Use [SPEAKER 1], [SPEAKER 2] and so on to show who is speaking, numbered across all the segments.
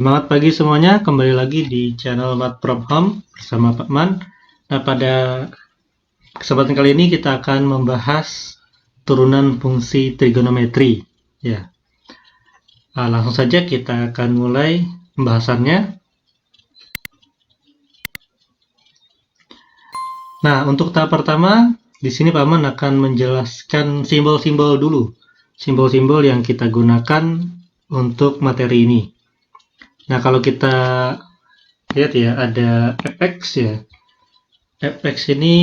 [SPEAKER 1] Selamat pagi semuanya, kembali lagi di channel Mat from Home bersama Pak Man. Nah, pada kesempatan kali ini kita akan membahas turunan fungsi trigonometri. Ya, langsung saja kita akan mulai pembahasannya. Nah, untuk tahap pertama, di sini Pak Man akan menjelaskan simbol-simbol dulu. Simbol-simbol yang kita gunakan untuk materi ini. Nah, kalau kita lihat ya, ada fx ya. Fx ini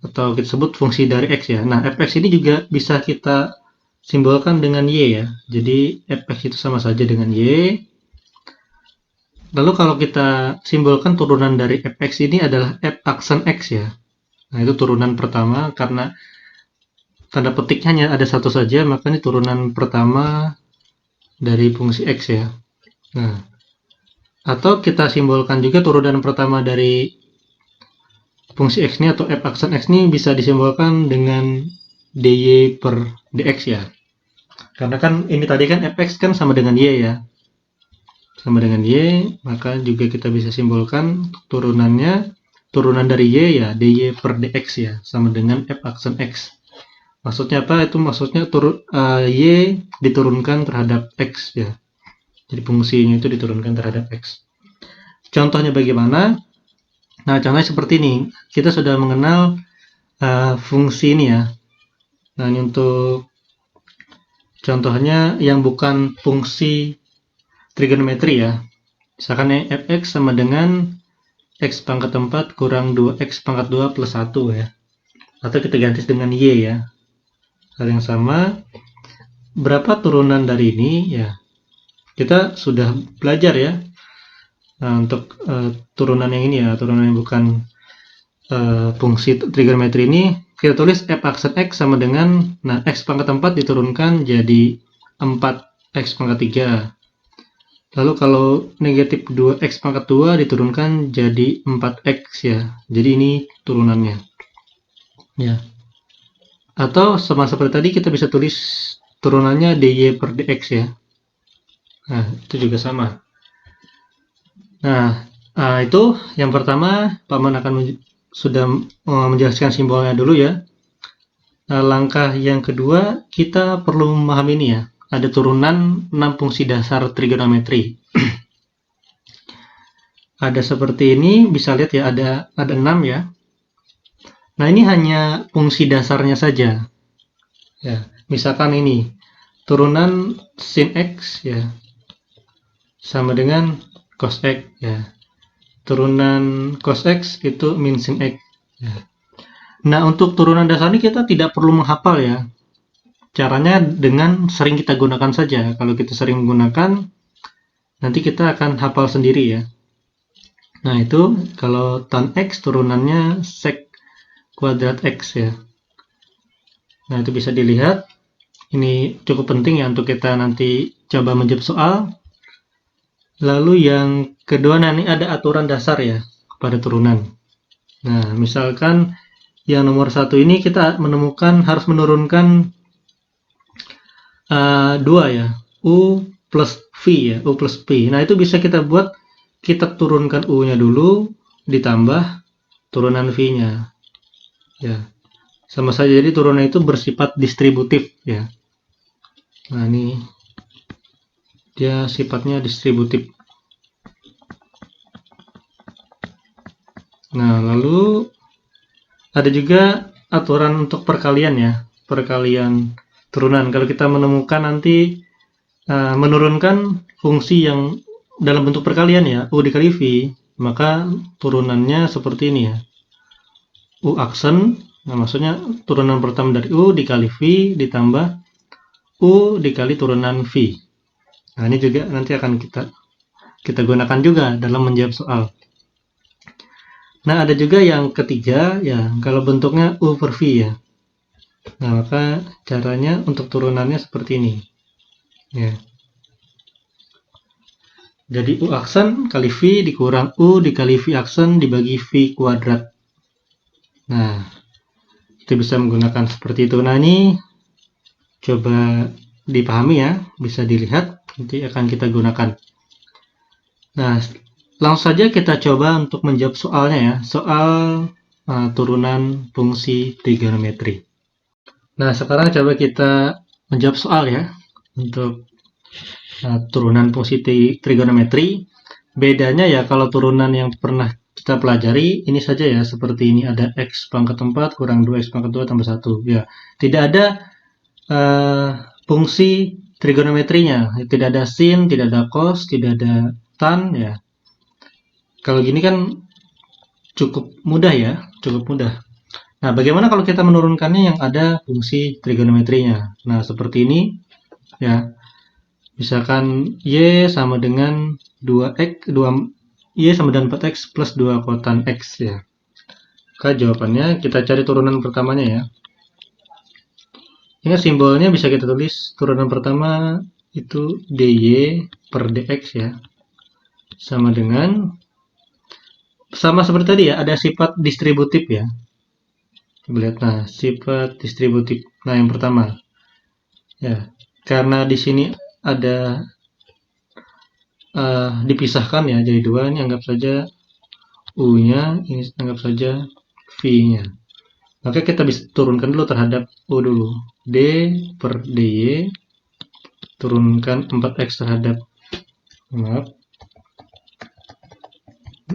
[SPEAKER 1] atau kita sebut fungsi dari x ya. Nah, fx ini juga bisa kita simbolkan dengan y ya. Jadi fx itu sama saja dengan y. Lalu kalau kita simbolkan turunan dari fx ini adalah f aksen x ya. Nah, itu turunan pertama karena tanda petiknya hanya ada satu saja, maka ini turunan pertama dari fungsi x ya. Nah, atau kita simbolkan juga turunan pertama dari fungsi x ini atau f aksen x ini bisa disimbolkan dengan dy per dx ya. Karena kan ini tadi kan fx kan sama dengan y ya. Sama dengan y, maka juga kita bisa simbolkan turunannya, turunan dari y ya, dy per dx ya, sama dengan f aksen x. Maksudnya apa? Itu maksudnya y diturunkan terhadap x ya. Jadi fungsinya itu diturunkan terhadap x. Contohnya bagaimana? Nah, contohnya seperti ini. Kita sudah mengenal fungsi ini ya. Nah, ini untuk contohnya yang bukan fungsi trigonometri ya. Misalkan fx sama dengan x pangkat 4 kurang 2x pangkat 2 plus 1 ya. Atau kita ganti dengan y ya. Hal yang sama. Berapa turunan dari ini ya? Kita sudah belajar ya. Nah, untuk turunan yang ini ya, turunan yang bukan fungsi trigonometri ini, kita tulis f aksen x sama dengan, nah, x pangkat 4 diturunkan jadi 4x pangkat 3. Lalu kalau negatif 2x pangkat 2 diturunkan jadi 4x ya. Jadi ini turunannya. Ya. Atau sama seperti tadi kita bisa tulis turunannya dy per dx ya. Nah, itu juga sama. Nah, itu yang pertama, Paman akan sudah menjelaskan simbolnya dulu ya. Nah, langkah yang kedua, kita perlu memahami ini ya. Ada turunan 6 fungsi dasar trigonometri. Ada seperti ini, bisa lihat ya, ada 6 ya. Nah, ini hanya fungsi dasarnya saja. Ya, misalkan ini turunan sin x ya sama dengan cos x ya. Turunan cos x itu min sin x ya. Nah, untuk turunan dasar ini kita tidak perlu menghafal ya. Caranya dengan sering kita gunakan saja. Kalau kita sering menggunakan, nanti kita akan hafal sendiri ya. Nah, itu kalau tan x turunannya sec kuadrat x ya. Nah, itu bisa dilihat. Ini cukup penting ya untuk kita nanti coba menjawab soal. Lalu yang kedua, nah ini ada aturan dasar ya pada turunan. Nah, misalkan yang nomor 1 ini kita menemukan harus menurunkan 2 ya, u plus v ya, u plus v. Nah, itu bisa kita buat, kita turunkan u-nya dulu, ditambah turunan v-nya. Ya, sama saja, jadi turunan itu bersifat distributif ya. Nah, ini dia sifatnya distributif. Nah, lalu ada juga aturan untuk perkalian ya, perkalian turunan. Kalau kita menemukan nanti menurunkan fungsi yang dalam bentuk perkalian ya, u dikali v, maka turunannya seperti ini ya. U aksen, nah maksudnya turunan pertama dari u dikali v ditambah u dikali turunan v. Nah, ini juga nanti akan kita gunakan juga dalam menjawab soal. Nah, ada juga yang ketiga ya, kalau bentuknya u per v ya. Nah, maka caranya untuk turunannya seperti ini. Ya. Jadi u aksen kali v dikurang u dikali v aksen dibagi v kuadrat. Nah, kita bisa menggunakan seperti itu. Nah, ini coba dipahami ya, bisa dilihat, nanti akan kita gunakan. Nah, langsung saja kita coba untuk menjawab soalnya ya, soal turunan fungsi trigonometri. Nah, sekarang coba kita menjawab soal ya, untuk turunan fungsi trigonometri. Bedanya ya kalau turunan yang pernah kita pelajari, ini saja ya, seperti ini ada x pangkat 4 kurang 2x pangkat 2 tambah 1. Ya, tidak ada fungsi trigonometrinya, tidak ada sin, tidak ada cos, tidak ada tan ya. Kalau gini kan cukup mudah ya, cukup mudah. Nah, bagaimana kalau kita menurunkannya yang ada fungsi trigonometrinya? Nah, seperti ini ya. Misalkan y sama dengan 2x, 2 y sama dengan 4x plus 2 kotan x ya. Maka jawabannya kita cari turunan pertamanya ya. Ini simbolnya bisa kita tulis turunan pertama itu dy per dx ya. Sama dengan, sama seperti tadi ya, ada sifat distributif ya. Coba lihat, nah sifat distributif. Nah yang pertama ya, karena di sini ada dipisahkan ya jadi dua, ini anggap saja u-nya, ini anggap saja v-nya. Maka kita bisa turunkan dulu terhadap u dulu. D per dy turunkan 4x terhadap, maaf,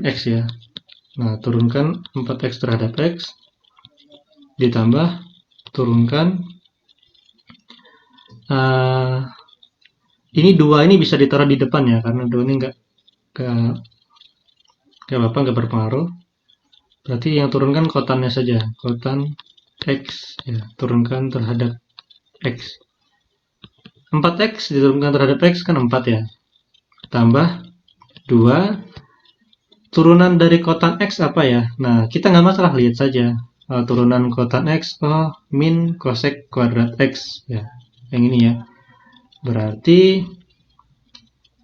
[SPEAKER 1] x ya. Nah, turunkan 4x terhadap x ditambah turunkan ini 2 ini bisa ditaruh di depan ya, karena 2 ini enggak apa-apa, enggak berpengaruh. Berarti yang turunkan kotannya saja, kotan x ya, turunkan terhadap x. 4x diturunkan terhadap x kan 4 ya. Tambah 2, turunan dari kotan x apa ya? Nah, kita nggak masalah, lihat saja. Turunan kotan x, min cosec kuadrat x ya. Yang ini ya. Berarti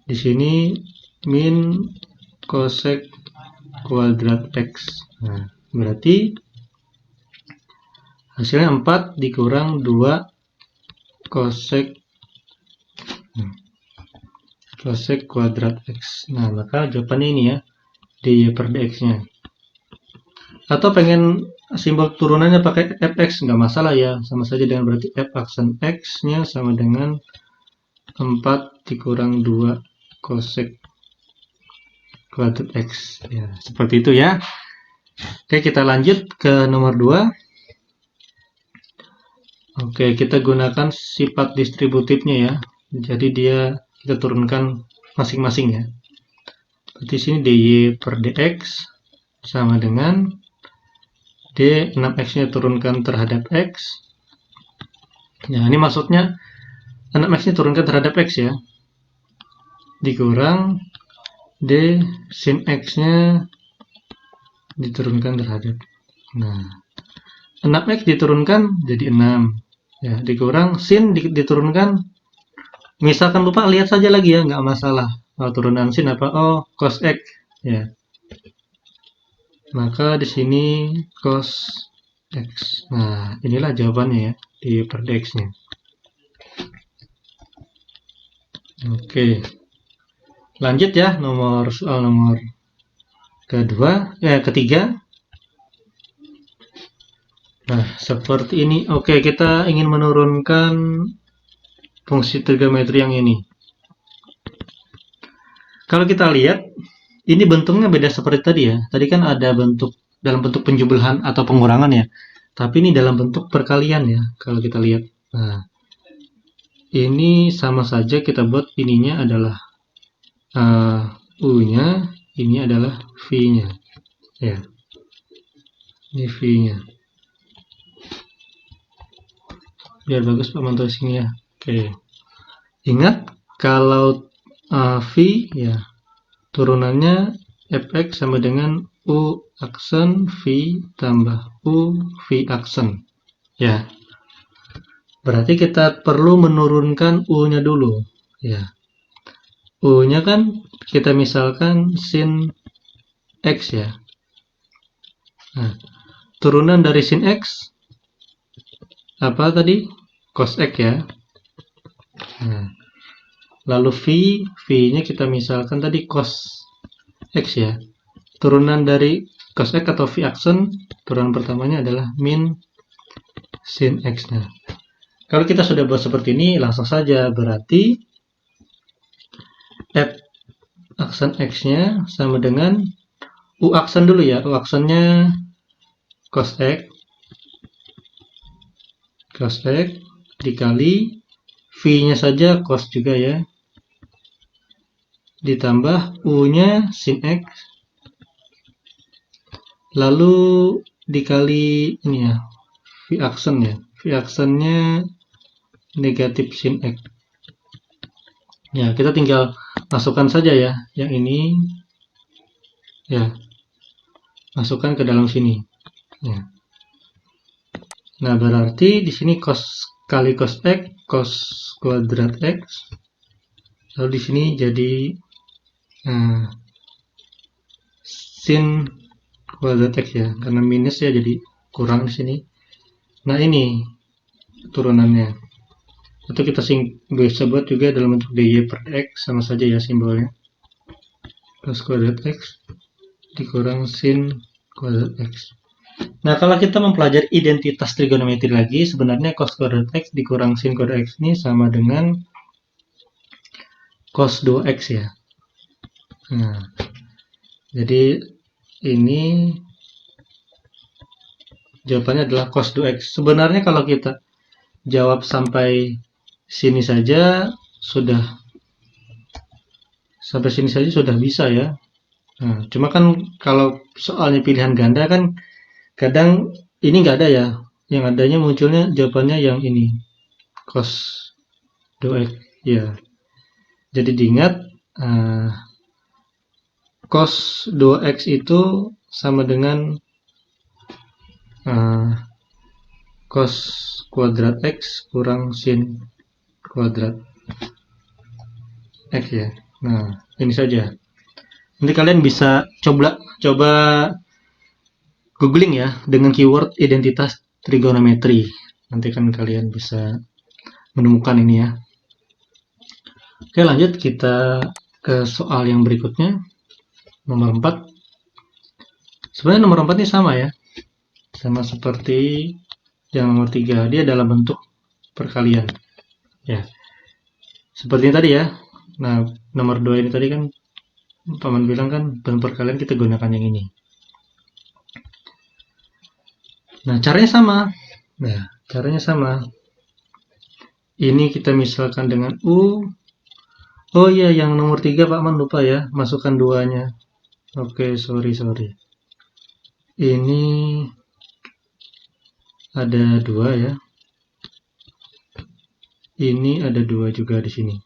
[SPEAKER 1] di sini min cosec kuadrat x. Nah, berarti hasilnya 4 dikurang 2 cosec kuadrat x. Nah, maka jawabannya ini ya, dy per dx-nya. Atau pengen simbol turunannya pakai fx, nggak masalah ya, sama saja dengan berarti f aksen x-nya sama dengan 4 dikurang 2 cosec kuadrat x ya, seperti itu ya. Oke, kita lanjut ke nomor 2. Oke, kita gunakan sifat distributifnya ya, jadi dia kita turunkan masing-masing ya. Berarti sini dy per dx sama dengan d 6x-nya turunkan terhadap x. Ya, ini maksudnya 6x-nya turunkan terhadap x ya, dikurang d sin x-nya diturunkan terhadap. Nah, 6x diturunkan jadi 6 ya, dikurang sin diturunkan, misalkan lupa lihat saja lagi ya, nggak masalah. Turunan sin apa? Cos x ya. Maka di sini cos x. Nah, inilah jawabannya ya, di per dx-nya. Oke. Lanjut ya, soal nomor ketiga. Nah, seperti ini. Oke, kita ingin menurunkan fungsi trigonometri yang ini. Kalau kita lihat, ini bentuknya beda seperti tadi ya. Tadi kan ada bentuk dalam bentuk penjumlahan atau pengurangan ya. Tapi ini dalam bentuk perkalian ya, kalau kita lihat. Nah, ini sama saja kita buat ininya adalah U-nya, ini adalah V-nya. Ya. Ini V-nya. Biar bagus Pak mantul sini ya. Oke. Ingat kalau V ya, turunannya fx sama dengan u aksen v tambah u v aksen ya. Berarti kita perlu menurunkan u-nya dulu ya. U-nya kan kita misalkan sin x ya. Nah, turunan dari sin x apa tadi? Cos x ya. Nah, lalu v-nya kita misalkan tadi cos X ya. Turunan dari cos X atau V aksen, turunan pertamanya adalah min sin X. Nah, kalau kita sudah buat seperti ini, langsung saja berarti F aksen X-nya sama dengan U aksen dulu ya. U aksennya cos X dikali V-nya saja cos juga ya. Ditambah U-nya sin X. Lalu dikali ini ya, V aksen ya. V aksennya negatif sin X. Ya, kita tinggal masukkan saja ya, yang ini ya, masukkan ke dalam sini. Ya. Nah, berarti di sini cos kali cos X, cos kuadrat X. Lalu di sini jadi sin kuadrat X ya, karena minus ya jadi kurang di sini. Nah, ini turunannya. Atau kita bisa buat juga dalam bentuk dy per X, sama saja ya simbolnya. Cos kuadrat X dikurang sin kuadrat X. Nah, kalau kita mempelajari identitas trigonometri lagi, sebenarnya cos kuadrat X dikurang sin kuadrat X ini sama dengan cos 2X ya. Nah, jadi ini jawabannya adalah cos 2X. Sebenarnya kalau kita jawab sampai sini saja sudah bisa ya. Nah, cuma kan kalau soalnya pilihan ganda kan kadang ini nggak ada ya. Yang adanya munculnya jawabannya yang ini, cos 2X ya. Jadi diingat cos 2X itu sama dengan cos kuadrat X kurang sin kuadrat X ya. Nah, ini saja. Nanti kalian bisa coba googling ya dengan keyword identitas trigonometri. Nanti kan kalian bisa menemukan ini ya. Oke, lanjut kita ke soal yang berikutnya. Nomor 4. Sebenarnya nomor 4 ini sama ya. Sama seperti yang nomor 3. Dia dalam bentuk perkalian. Ya. Seperti ini tadi ya. Nah, nomor 2 ini tadi kan Paman bilang kan bentuk perkalian kita gunakan yang ini. Nah, caranya sama. Ini kita misalkan dengan U. Oh iya, yang nomor 3 Pak Man lupa ya, masukkan 2-nya. Oke, sorry. Ini ada 2 ya. Ini ada 2 juga di sini.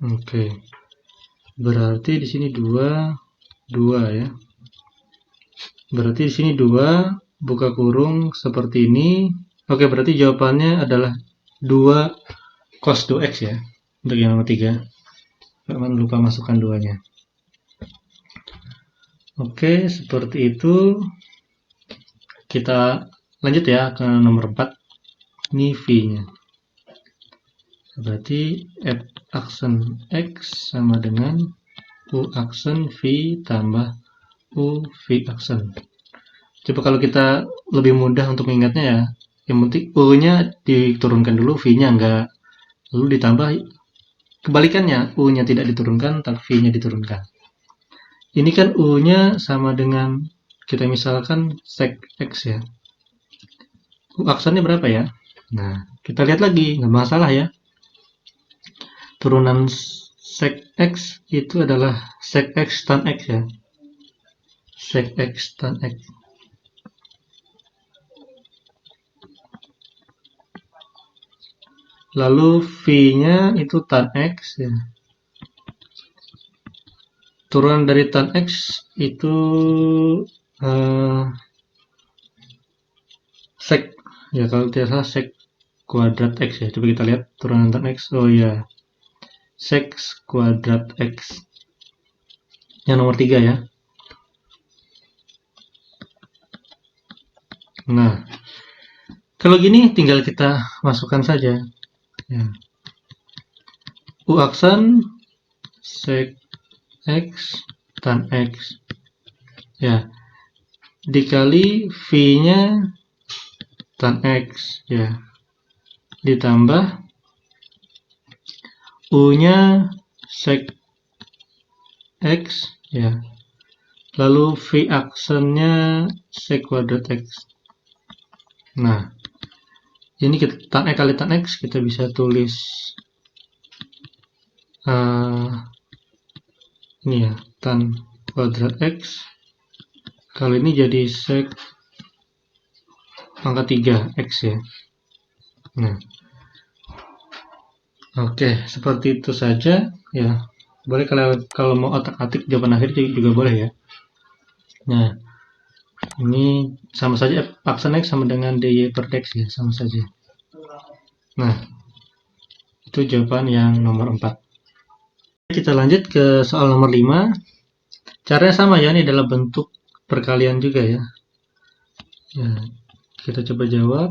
[SPEAKER 1] Oke. Berarti di sini 2 ya. Berarti di sini 2 buka kurung seperti ini. Oke, berarti jawabannya adalah 2 cos 2x ya. Untuk yang nomor 3. Jangan lupa masukkan 2-nya. Oke, seperti itu. Kita lanjut ya ke nomor 4. Ini V-nya. Berarti F aksen X sama dengan U aksen V tambah U V aksen. Coba kalau kita lebih mudah untuk mengingatnya ya, yang penting U-nya diturunkan dulu, V-nya enggak. Lalu ditambah kebalikannya, U-nya tidak diturunkan, tapi V-nya diturunkan. Ini kan U-nya sama dengan, kita misalkan sec X ya. U aksennya berapa ya? Nah, kita lihat lagi, nggak masalah ya. Turunan sec X itu adalah sec X tan X ya. Sec X tan X. Lalu V-nya itu tan X ya. Turunan dari tan X itu sec ya, kalau tidak salah sec kuadrat X ya. Coba kita lihat turunan tan X. Oh ya, sec kuadrat X. Yang nomor 3 ya. Nah, kalau gini tinggal kita masukkan saja. Ya. U aksen sec X tan X. Ya, dikali V-nya tan X, ya. Ditambah U-nya sec X, ya. Lalu V aksennya sec kuadrat X. Nah, ini kita tan X kali tan X kita bisa tulis ini ya, tan kuadrat X kali ini jadi sec pangkat 3 X ya. Nah, oke, seperti itu saja ya. Boleh kalau mau otak-atik jawaban akhir juga boleh ya. Nah, ini sama saja F aksen X sama dengan dy per dx ya, sama saja. Nah, itu jawaban yang nomor 4. Kita lanjut ke soal nomor 5. Caranya sama ya, ini dalam bentuk perkalian juga ya. Ya, kita coba jawab.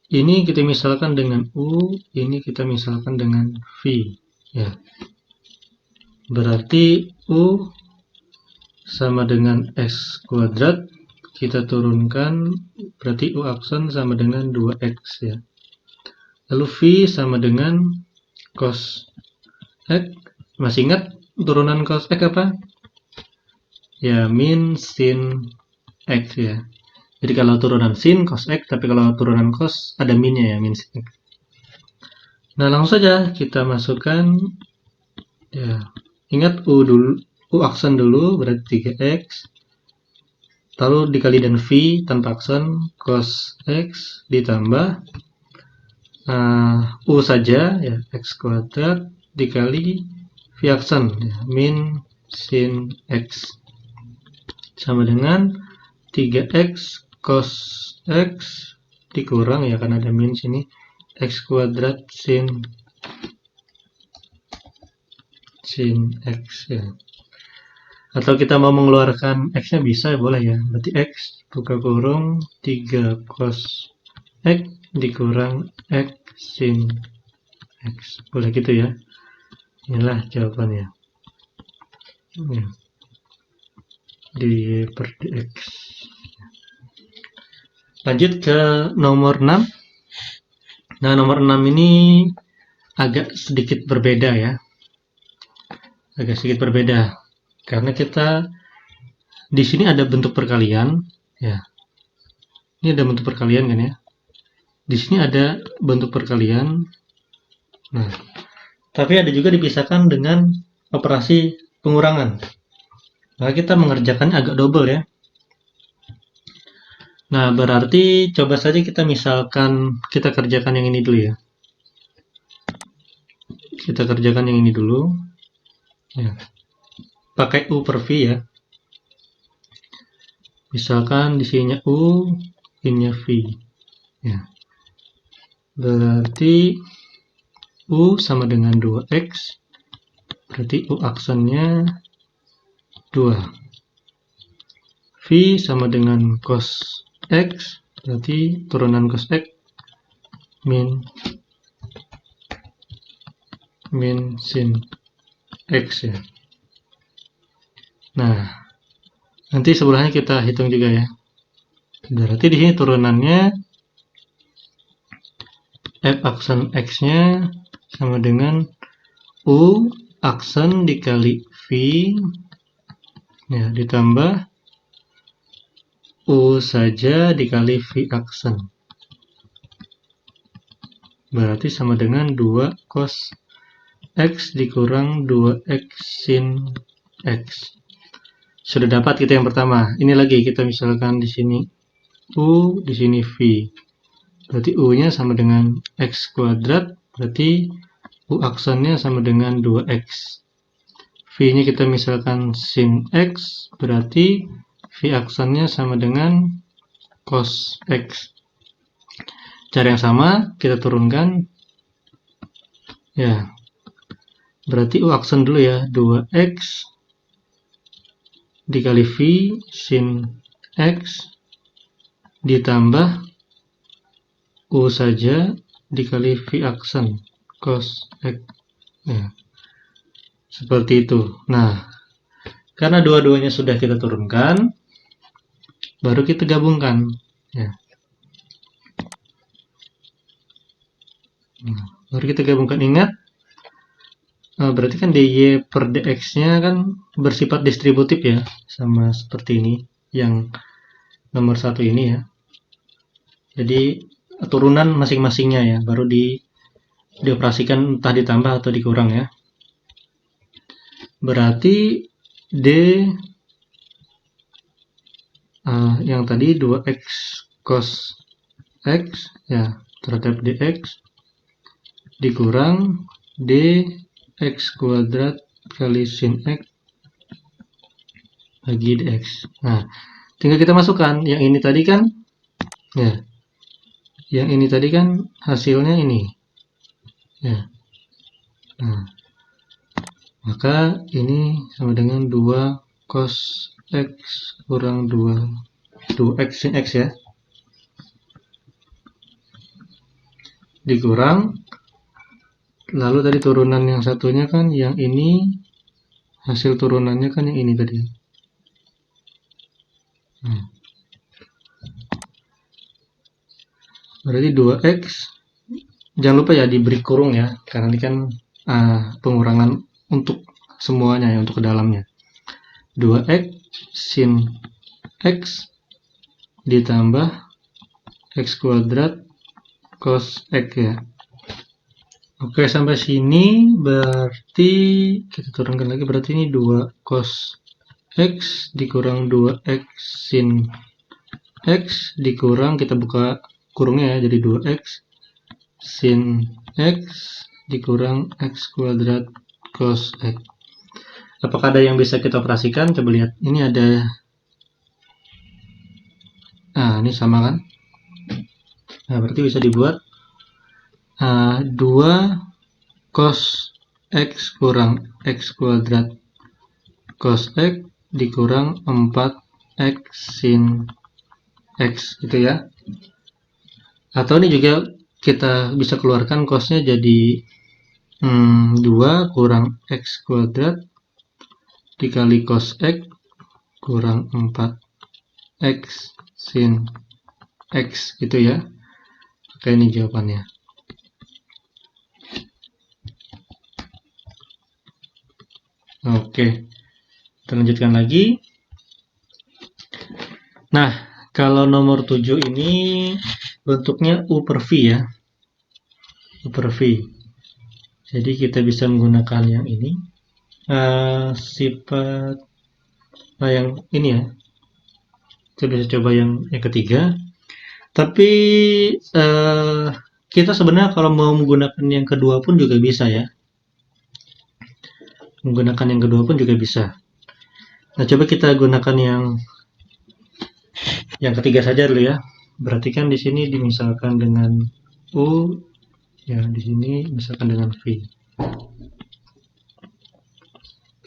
[SPEAKER 1] Ini kita misalkan dengan U, ini kita misalkan dengan V. Ya. Berarti U sama dengan X kuadrat, kita turunkan, berarti U aksen sama dengan 2X ya. Lalu V sama dengan cos X, masih ingat turunan cos X apa? Ya, min sin X ya. Jadi kalau turunan sin cos X, tapi kalau turunan cos ada minnya ya, min sin X. Nah, langsung saja kita masukkan, ya, ingat U dulu, U aksen dulu berarti 3X, lalu dikali dan V tanpa aksen cos X ditambah U saja ya, X kuadrat dikali V aksen ya, min sin X sama dengan 3X cos X dikurang ya karena ada min sini X kuadrat sin X ya. Atau kita mau mengeluarkan X nya bisa boleh ya, berarti X buka kurung 3 cos X dikurang X sin X, boleh gitu ya. Inilah jawabannya ya. Dy per dx. Lanjut ke nomor 6. Nah, nomor 6 ini agak sedikit berbeda ya. Agak sedikit berbeda karena kita di sini ada bentuk perkalian ya. Ini ada bentuk perkalian kan ya. Di sini ada bentuk perkalian. Nah, tapi ada juga dipisahkan dengan operasi pengurangan. Nah, kita mengerjakannya agak double ya. Nah, berarti coba saja kita misalkan kita kerjakan yang ini dulu ya. Kita kerjakan yang ini dulu. Ya. Pakai U per V ya. Misalkan di sininya U, ininya V. Ya. Berarti U sama dengan 2X. Berarti U aksennya 2. V sama dengan cos X. Berarti turunan cos X min sin X ya. Nah, nanti sebelahnya kita hitung juga ya. Berarti di sini turunannya F aksen X-nya sama dengan U aksen dikali V ya, ditambah U saja dikali V aksen. Berarti sama dengan 2 cos X dikurang 2X sin X. Sudah dapat kita yang pertama. Ini lagi kita misalkan di sini U, di sini V. Berarti U-nya sama dengan X kuadrat, berarti U aksennya sama dengan 2X. V-nya kita misalkan sin X, berarti V aksennya sama dengan cos X. Cara yang sama, kita turunkan. Ya, berarti U aksen dulu ya, 2X dikali V sin X ditambah U saja dikali V aksen cos X. Ya. Seperti itu. Nah, Karena dua-duanya sudah kita turunkan, baru kita gabungkan. Ya. Baru kita gabungkan. Ingat, berarti kan dy per dx-nya kan bersifat distributif ya, sama seperti ini, yang nomor 1 ini ya. Jadi turunan masing-masingnya ya, baru dioperasikan entah ditambah atau dikurang ya. Berarti D yang tadi 2x cos x ya terhadap dx dikurang dx kuadrat kali sin x bagi dx. Nah, tinggal kita masukkan yang ini tadi kan ya. Yang ini tadi kan hasilnya ini. Ya. Nah, maka ini sama dengan 2 cos x kurang 2x sin x ya. Dikurang. Lalu tadi turunan yang satunya kan yang ini, hasil turunannya kan yang ini tadi. Nah. Berarti 2x, jangan lupa ya diberi kurung ya, karena ini kan pengurangan untuk semuanya ya, untuk ke dalamnya. 2x sin x ditambah x kuadrat cos x ya. Oke, sampai sini berarti kita turunkan lagi, berarti ini 2 cos x dikurang 2x sin x dikurang, kita buka kurungnya ya, jadi 2x sin x dikurang x kuadrat cos x. Apakah ada yang bisa kita operasikan? Coba lihat. Ini ada, nah ini sama kan? Nah, berarti bisa dibuat 2 cos x kurang x kuadrat cos x dikurang 4x sin x gitu ya. Atau ini juga kita bisa keluarkan cosnya jadi 2 kurang x kuadrat dikali cos x kurang 4x sin x gitu ya. Oke, ini jawabannya. Oke, kita lanjutkan lagi. Nah, kalau nomor 7 ini bentuknya U per V ya. U per V. Jadi kita bisa menggunakan yang ini. Sifat yang ini ya. Kita bisa coba yang ketiga. Tapi kita sebenarnya kalau mau menggunakan yang kedua pun juga bisa ya. Menggunakan yang kedua pun juga bisa. Nah, coba kita gunakan yang ketiga saja dulu ya. Berarti kan di sini dimisalkan dengan U, ya di sini misalkan dengan V.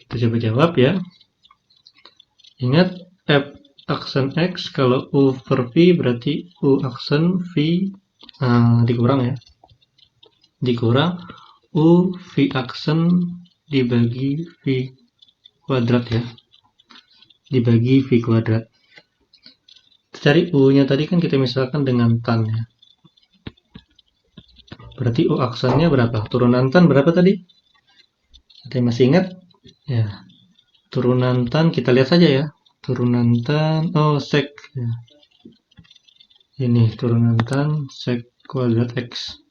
[SPEAKER 1] Kita coba jawab ya. Ingat F aksen X, kalau U per V berarti U aksen V dikurang ya. Dikurang U V aksen dibagi V kuadrat ya. Dibagi V kuadrat. Cari U-nya tadi kan kita misalkan dengan tan ya. Berarti U aksennya berapa? Turunan tan berapa tadi? Ada yang masih ingat? Ya. Turunan tan kita lihat saja ya. Turunan tan, sek ya. Ini turunan tan sek kuadrat X.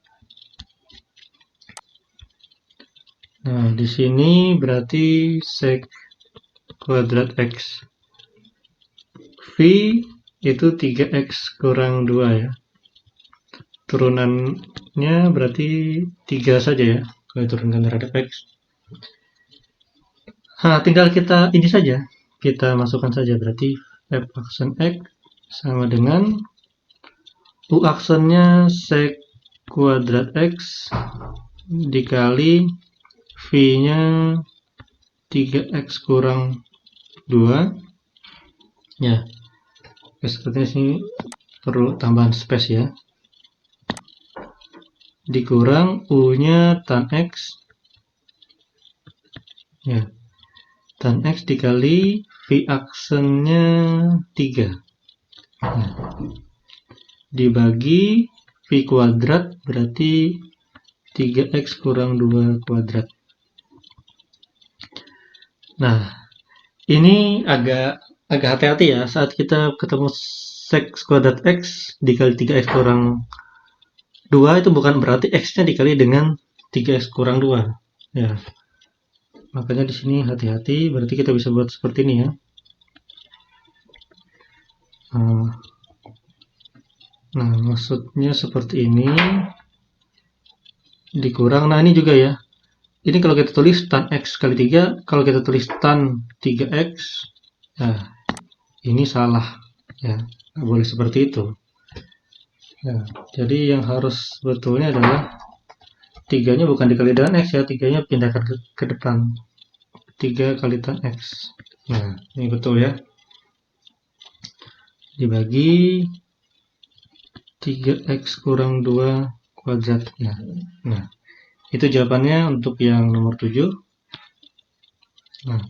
[SPEAKER 1] Nah, di sini berarti sek kuadrat X. V itu 3X kurang 2 ya. Turunannya berarti 3 saja ya, kalau diturunkan terhadap X. Nah, tinggal kita ini saja, kita masukkan saja, berarti F aksen X sama dengan U aksennya sek kuadrat X dikali V-nya 3X kurang 2 ya. Sepertinya sini perlu tambahan space ya. Dikurang U-nya tan X. Ya. Tan X dikali V aksennya 3. Nah, dibagi V kuadrat berarti 3X kurang 2 kuadrat. Nah, ini agak hati-hati ya saat kita ketemu sec kuadrat X dikali 3X kurang 2, itu bukan berarti X-nya dikali dengan 3X kurang 2. Ya. Makanya di sini hati-hati, berarti kita bisa buat seperti ini ya. Nah, maksudnya seperti ini. Dikurang, nah ini juga ya. Ini kalau kita tulis tan X kali 3, kalau kita tulis tan 3X, nah ini salah. Ya, nggak boleh seperti itu. Ya, jadi yang harus sebetulnya adalah 3-nya bukan dikali dengan X ya, 3-nya pindahkan ke depan. 3 kali tan X. Nah, ini betul ya. Dibagi 3X kurang 2 kuadratnya. Nah, itu jawabannya untuk yang nomor 7. Nah,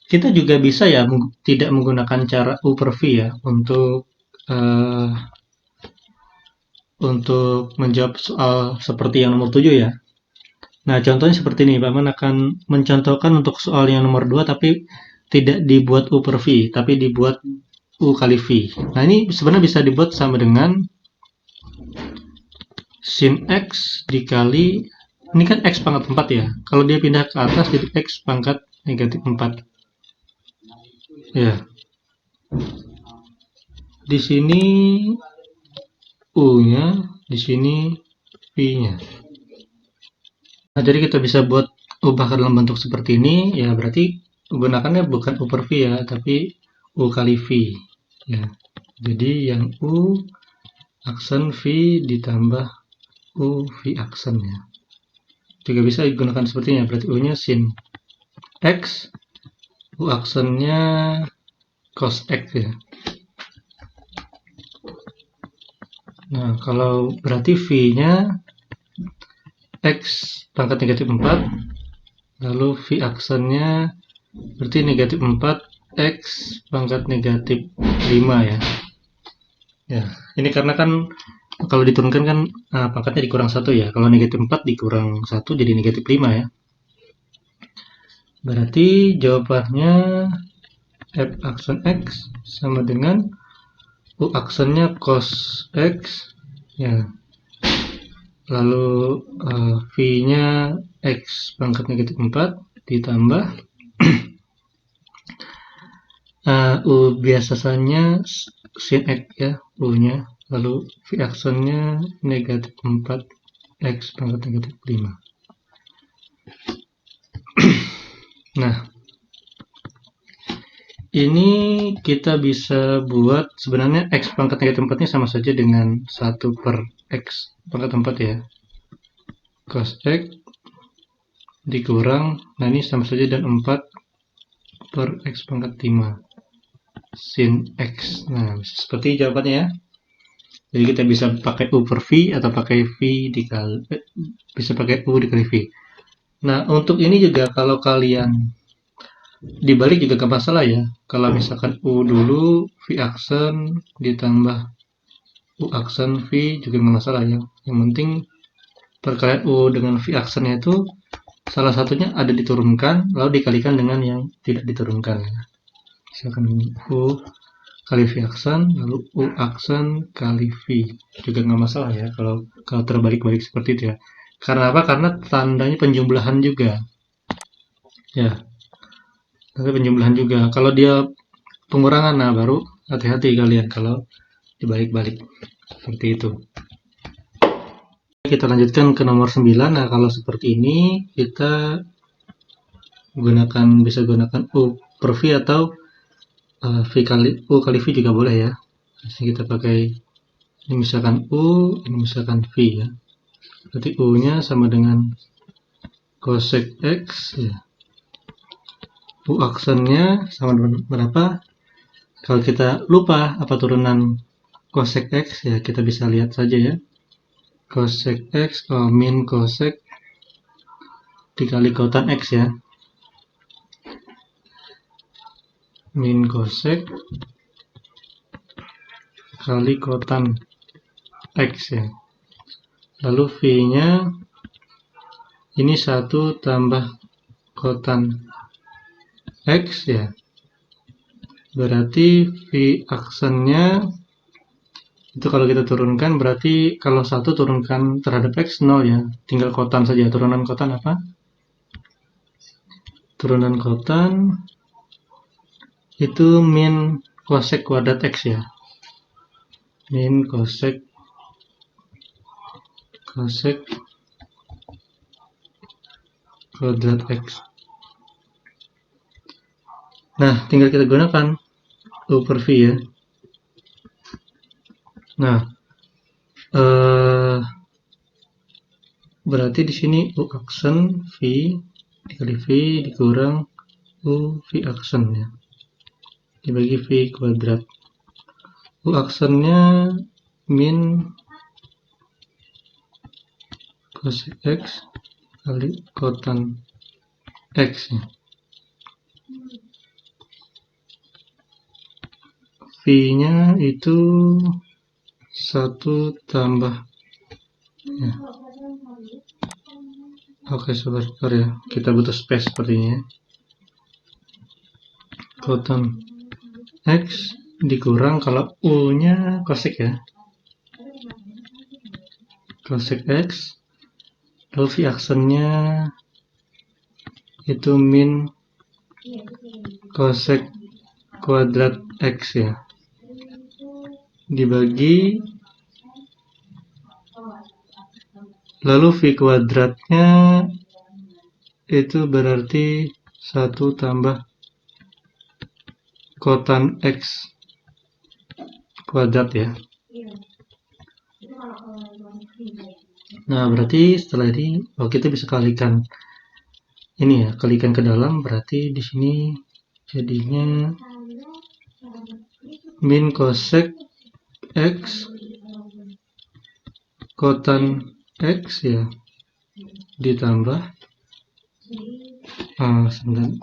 [SPEAKER 1] kita juga bisa ya tidak menggunakan cara U per V ya untuk menjawab soal seperti yang nomor 7 ya. Nah, contohnya seperti ini. Paman akan mencontohkan untuk soal yang nomor 2 tapi tidak dibuat U per V, tapi dibuat U kali V. Nah, ini sebenarnya bisa dibuat sama dengan sin X dikali, ini kan X pangkat 4 ya. Kalau dia pindah ke atas jadi X pangkat negatif 4. Ya. Di sini U-nya, di sini V-nya. Nah, jadi kita bisa buat ubah ke dalam bentuk seperti ini, ya berarti gunakannya bukan U per V ya, tapi U kali V. Ya. Jadi yang U aksen V ditambah U V aksen ya. Juga bisa digunakan seperti ini, berarti U-nya sin X, U aksennya cos X ya. Nah, kalau berarti V-nya X pangkat negatif 4, lalu V aksennya berarti negatif 4 X pangkat negatif 5 ya. Ya, ini karena kan kalau diturunkan kan pangkatnya dikurang 1 ya. Kalau negatif 4 dikurang 1 jadi negatif 5 ya. Berarti jawabannya F aksen X sama dengan U aksennya cos X ya. Lalu V-nya X pangkat negatif 4 ditambah U biasanya sin X ya, U-nya. Lalu V aksennya negatif 4 X pangkat negatif 5. Nah, ini kita bisa buat sebenarnya X pangkat negatif 4 nya sama saja dengan 1 per X pangkat 4 ya. Cos X dikurang, nah ini sama saja dengan 4 per X pangkat 5 sin X. Nah, seperti jawabannya ya. Jadi kita bisa pakai U per V atau pakai V dikali, bisa pakai U dikali V. Nah, untuk ini juga kalau kalian dibalik juga gak masalah ya. Kalau misalkan U dulu, V aksen ditambah U aksen V juga gak masalah ya. Yang penting perkalian U dengan V aksennya itu salah satunya ada diturunkan, lalu dikalikan dengan yang tidak diturunkan ya. Misalkan U kali V aksen, lalu U aksen kali V juga nggak masalah ya kalau terbalik-balik seperti itu ya. Karena apa? Karena tandanya penjumlahan juga ya, tanda penjumlahan juga. Kalau dia pengurangan, nah baru hati-hati kalian kalau dibalik-balik seperti itu. Kita lanjutkan ke nomor 9. Nah, kalau seperti ini kita bisa gunakan U per V atau V kali U kali V juga boleh ya. Jadi kita pakai ini misalkan U, ini misalkan V ya. Berarti U-nya sama dengan cosec X ya. U aksennya sama dengan berapa? Kalau kita lupa apa turunan cosec X ya, kita bisa lihat saja ya. Cosec X min cosec dikali kotan X ya. min cosec kali kotan X ya. Lalu V-nya ini 1 tambah kotan X ya. Berarti V aksennya itu kalau kita turunkan, berarti kalau 1 turunkan terhadap X 0 ya. Tinggal kotan saja. Turunan kotan apa? Turunan kotan itu min cosec kuadrat X ya. Min cosec kuadrat X. Nah, tinggal kita gunakan U per V ya. Nah, berarti di sini U aksen V dikali V dikurang U V aksen ya. Dibagi V kuadrat. U aksennya min cosec X kali kotan X ya. V-nya itu 1 tambah ya. Oke, sebentar ya. Kita butuh space sepertinya. Kotan X dikurang kalau U-nya cosec ya. Cosec X. Lalu V aksennya itu min cosec kuadrat X ya. Dibagi lalu V kuadratnya itu berarti 1 tambah kotan X kuadrat ya. Nah, berarti setelah ini kita bisa kalikan ini ya, kalikan ke dalam, berarti di sini jadinya min cosec X kotan X ya ditambah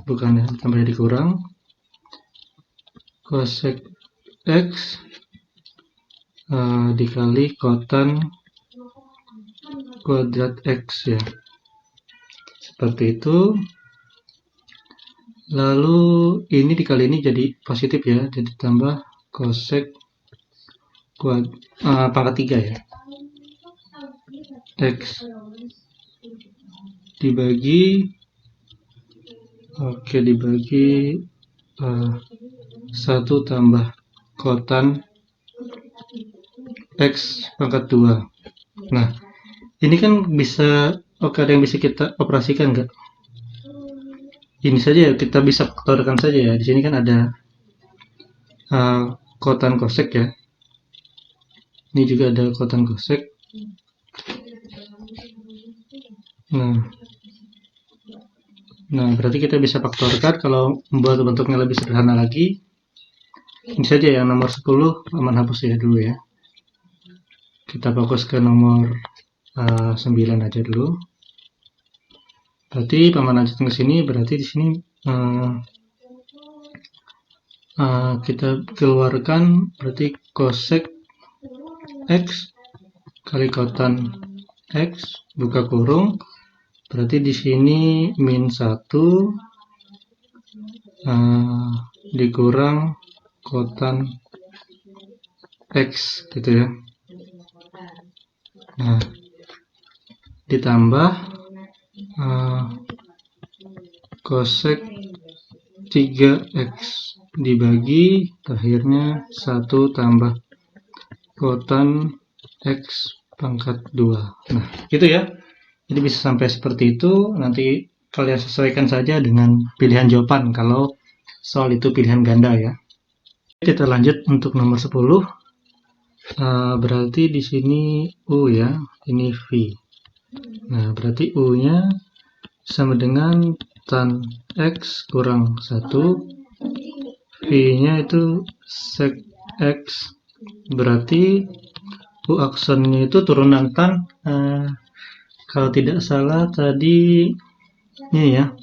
[SPEAKER 1] bukan ya, ditambah dikurang cosec X dikali kotan kuadrat X ya. Seperti itu. Lalu ini dikali ini jadi positif ya, jadi tambah cosec pangkat 3 ya. X dibagi dibagi 1 tambah kotan X pangkat 2. Nah, ini kan bisa ada yang bisa kita operasikan nggak? Ini saja ya, kita bisa faktorkan saja ya. Di sini kan ada kotan cosec ya. Ini juga ada kotan cosec. Nah, berarti kita bisa faktorkan. Kalau membuat bentuknya lebih sederhana lagi, ini saja yang nomor 10 aman hapus ya dulu ya. Kita fokus ke nomor 9 aja dulu. Berarti paman lanjutkan ke sini, berarti di sini kita keluarkan berarti cosec X kali kotan X buka kurung, berarti di sini min 1 dikurang kotan X gitu ya. Nah, ditambah cosec 3X dibagi akhirnya 1 tambah kotan X pangkat 2. Nah, gitu ya. Jadi bisa sampai seperti itu. Nanti kalian sesuaikan saja dengan pilihan jawaban kalau soal itu pilihan ganda ya. Kita lanjut untuk nomor 10. Berarti di sini U ya, ini V. Nah, berarti U-nya sama dengan tan X kurang 1. V-nya itu sec X. Berarti U aksennya itu turunan tan. Kalau tidak salah tadi ini ya,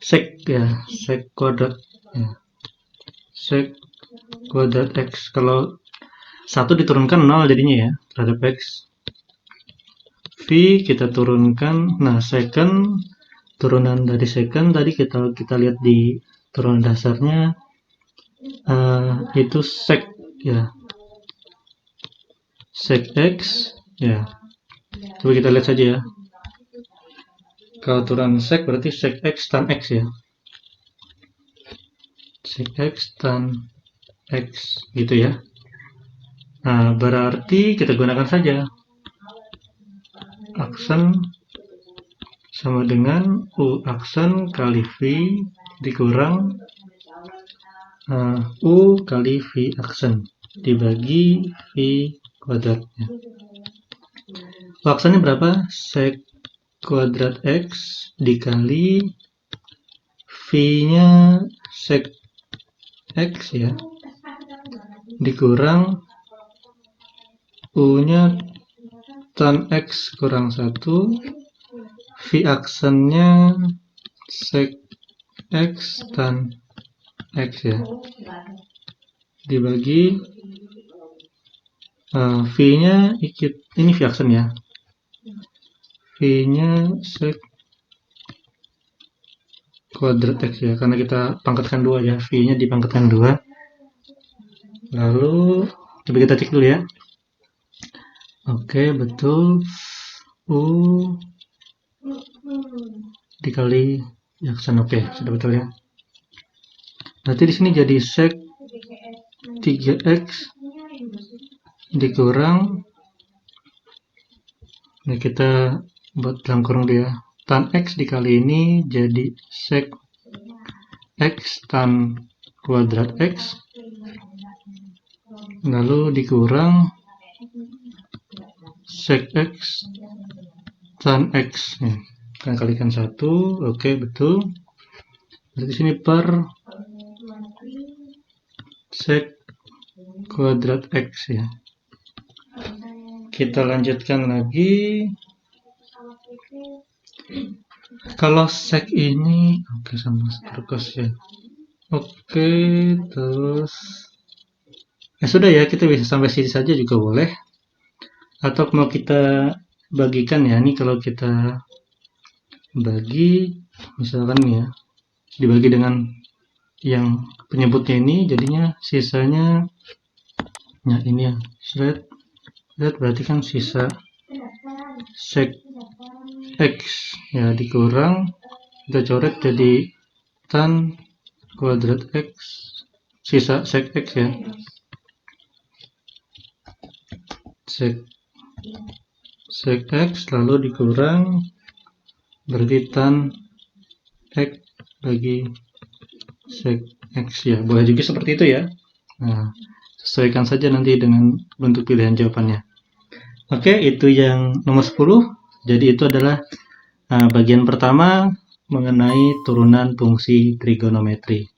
[SPEAKER 1] sec ya, sec kuadrat ya. sek kuadrat X. Kalau 1 diturunkan 0 jadinya ya terhadap X. V kita turunkan, nah second, turunan dari second tadi kita lihat di turunan dasarnya itu sek ya, sek X ya. Coba kita lihat saja ya. Kalau turunan sek berarti sek X tan X ya, sek X tan X gitu ya. Nah berarti kita gunakan saja aksen sama dengan U aksen kali V dikurang U kali V aksen dibagi V kuadratnya. U aksennya berapa? Sek kuadrat X dikali V-nya sek X ya, dikurang U-nya tan X kurang 1, V aksennya sek X tan X ya, dibagi V-nya ini V aksen ya, V-nya sek kuadrat X ya, karena kita pangkatkan 2 ya, V-nya dipangkatkan 2. Lalu coba kita cek dulu ya. Oke, betul. U dikali aksen, oke, sudah betul ya. Berarti di sini jadi sek 3x dikurang, nah kita buat dalam kurung dia, tan x dikali ini jadi sek x tan kuadrat x, lalu dikurang sek x tan x nih, kita kalikan 1, oke betul. Berarti sini per sek kuadrat x ya. Kita lanjutkan lagi. Kalau sek ini oke sama terus ya. Oke, terus ya sudah ya, kita bisa sampai sini saja juga boleh. Atau mau kita bagikan ya, ini kalau kita bagi misalkan ya, dibagi dengan yang penyebutnya ini, jadinya sisanya ya ini ya, lihat berarti kan sisa sek x ya, dikurang kita coret jadi tan kuadrat x, sisa sek x ya, sek x lalu dikurang berarti tan x bagi sek x ya, boleh juga seperti itu ya. Nah, sesuaikan saja nanti dengan bentuk pilihan jawabannya. Oke, itu yang nomor 10. Jadi itu adalah bagian pertama mengenai turunan fungsi trigonometri.